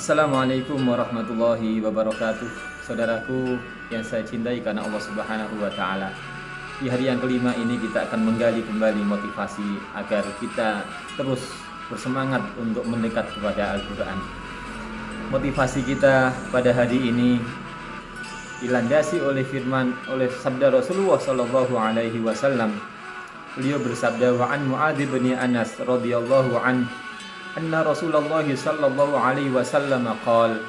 Assalamualaikum warahmatullahi wabarakatuh. Saudaraku yang saya cintai karena Allah Subhanahu wa taala. Di hari yang kelima ini kita akan menggali kembali motivasi agar kita terus bersemangat untuk mendekat kepada Al-Qur'an. Motivasi kita pada hari ini dilandasi oleh sabda Rasulullah sallallahu alaihi wasallam. Beliau bersabda, wa an Mu'adz bin Anas radhiyallahu anhu anna Rasulullah sallallahu alaihi wasallam qala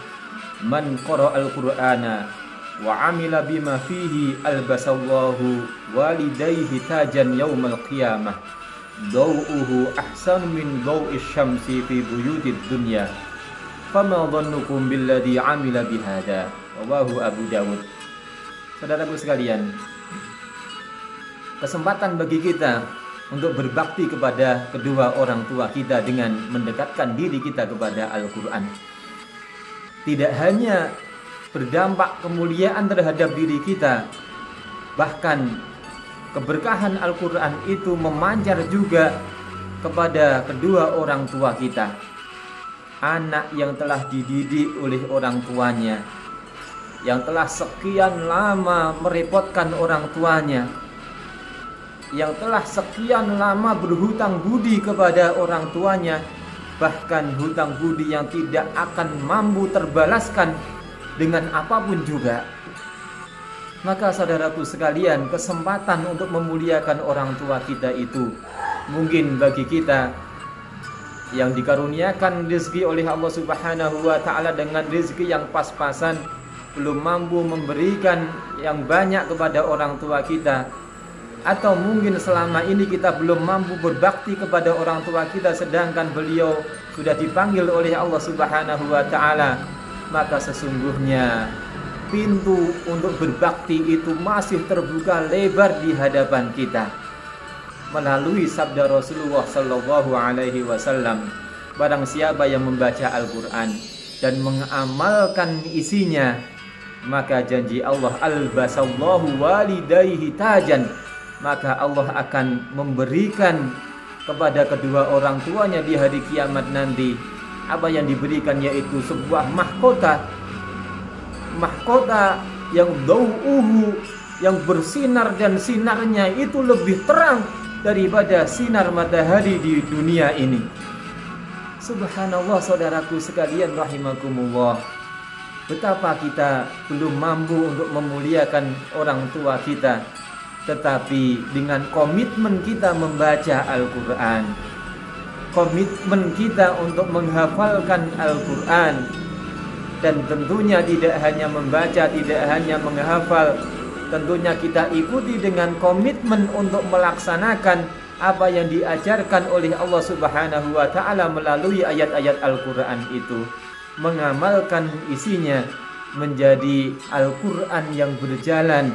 man qara'a al-Qur'ana wa 'amila bima fihi albasallahu walidayhi tajan yaumal qiyamah daw'uhu ahsan min daw'is syamsi fi buyutid dunya fama dhannukum billadhi 'amila bihada rawahu Abu Dawud. Saudaraku sekalian, kesempatan bagi kita untuk berbakti kepada kedua orang tua kita dengan mendekatkan diri kita kepada Al-Quran. Tidak hanya berdampak kemuliaan terhadap diri kita, bahkan keberkahan Al-Quran itu memancar juga kepada kedua orang tua kita. Anak yang telah dididik oleh orang tuanya, yang telah sekian lama merepotkan orang tuanya, yang telah sekian lama berhutang budi kepada orang tuanya, bahkan hutang budi yang tidak akan mampu terbalaskan dengan apapun juga. Maka saudaraku sekalian, kesempatan untuk memuliakan orang tua kita itu mungkin bagi kita yang dikaruniakan rezeki oleh Allah Subhanahu wa taala dengan rezeki yang pas-pasan, belum mampu memberikan yang banyak kepada orang tua kita, atau mungkin selama ini kita belum mampu berbakti kepada orang tua kita sedangkan beliau sudah dipanggil oleh Allah Subhanahu wa taala, maka sesungguhnya pintu untuk berbakti itu masih terbuka lebar di hadapan kita. Melalui sabda Rasulullah sallallahu alaihi wasallam, barang siapa yang membaca Al-Qur'an dan mengamalkan isinya, maka janji Allah albasallahu walidayhi tajan, maka Allah akan memberikan kepada kedua orang tuanya di hari kiamat nanti apa yang diberikan, yaitu sebuah mahkota yang dau'uhu, yang bersinar dan sinarnya itu lebih terang daripada sinar matahari di dunia ini. Subhanallah, saudaraku sekalian rahimakumullah, betapa kita belum mampu untuk memuliakan orang tua kita, tetapi dengan komitmen kita membaca Al-Quran, komitmen kita untuk menghafalkan Al-Quran, dan tentunya tidak hanya membaca, tidak hanya menghafal, tentunya kita ikuti dengan komitmen untuk melaksanakan apa yang diajarkan oleh Allah Subhanahu wa taala melalui ayat-ayat Al-Quran itu, mengamalkan isinya menjadi Al-Quran yang berjalan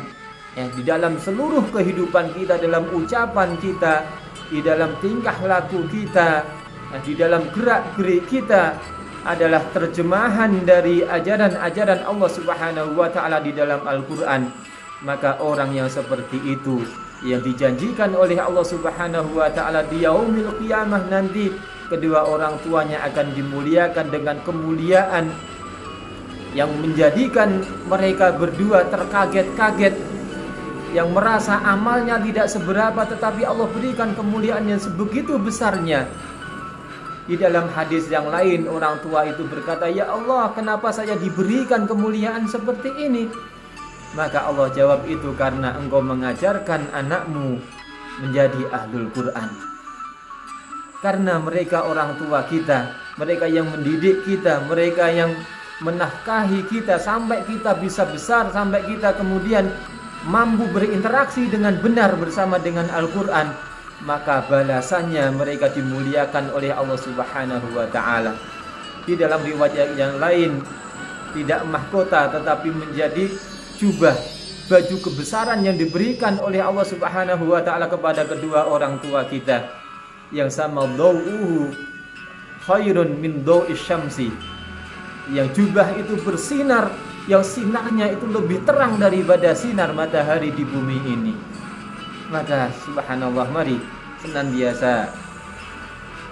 di dalam seluruh kehidupan kita, dalam ucapan kita, di dalam tingkah laku kita, di dalam gerak-gerik kita, adalah terjemahan dari ajaran-ajaran Allah Subhanahu wa taala di dalam Al-Qur'an. Maka orang yang seperti itu yang dijanjikan oleh Allah Subhanahu wa taala di yaumil qiyamah nanti, kedua orang tuanya akan dimuliakan dengan kemuliaan yang menjadikan mereka berdua terkaget-kaget, yang merasa amalnya tidak seberapa, tetapi Allah berikan kemuliaan yang sebegitu besarnya. Di dalam hadis yang lain, orang tua itu berkata, "Ya Allah, kenapa saya diberikan kemuliaan seperti ini?" Maka Allah jawab, "Itu karena engkau mengajarkan anakmu menjadi ahlul Quran." Karena mereka orang tua kita, mereka yang mendidik kita, mereka yang menafkahi kita sampai kita bisa besar, sampai kita kemudian mampu berinteraksi dengan benar bersama dengan Al-Quran, maka balasannya mereka dimuliakan oleh Allah Subhanahu wa ta'ala. Di dalam riwayat yang lain, tidak mahkota tetapi menjadi jubah, baju kebesaran yang diberikan oleh Allah Subhanahu wa ta'ala kepada kedua orang tua kita, yang sama dau'uhu khairun min dau'is syamsi, yang jubah itu bersinar, yang sinarnya itu lebih terang daripada sinar matahari di bumi ini. Maka subhanallah, mari senantiasa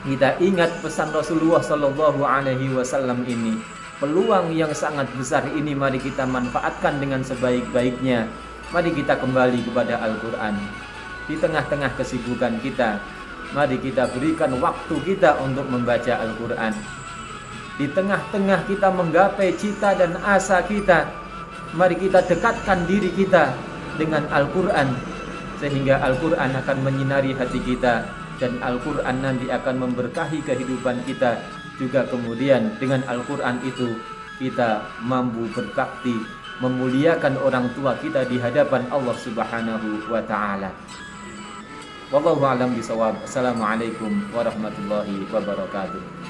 kita ingat pesan Rasulullah sallallahu alaihi wasallam ini, Peluang yang sangat besar ini mari kita manfaatkan dengan sebaik-baiknya. Mari kita kembali kepada Al-Quran. Di tengah-tengah kesibukan kita, mari kita berikan waktu kita untuk membaca Al-Quran. Di tengah-tengah kita menggapai cita dan asa kita, mari kita dekatkan diri kita dengan Al-Quran, sehingga Al-Quran akan menyinari hati kita, dan Al-Quran nanti akan memberkahi kehidupan kita. Juga kemudian dengan Al-Quran itu kita mampu berbakti, memuliakan orang tua kita di hadapan Allah Subhanahu wa ta'ala. Wallahu a'lam bishawab. Assalamualaikum warahmatullahi wabarakatuh.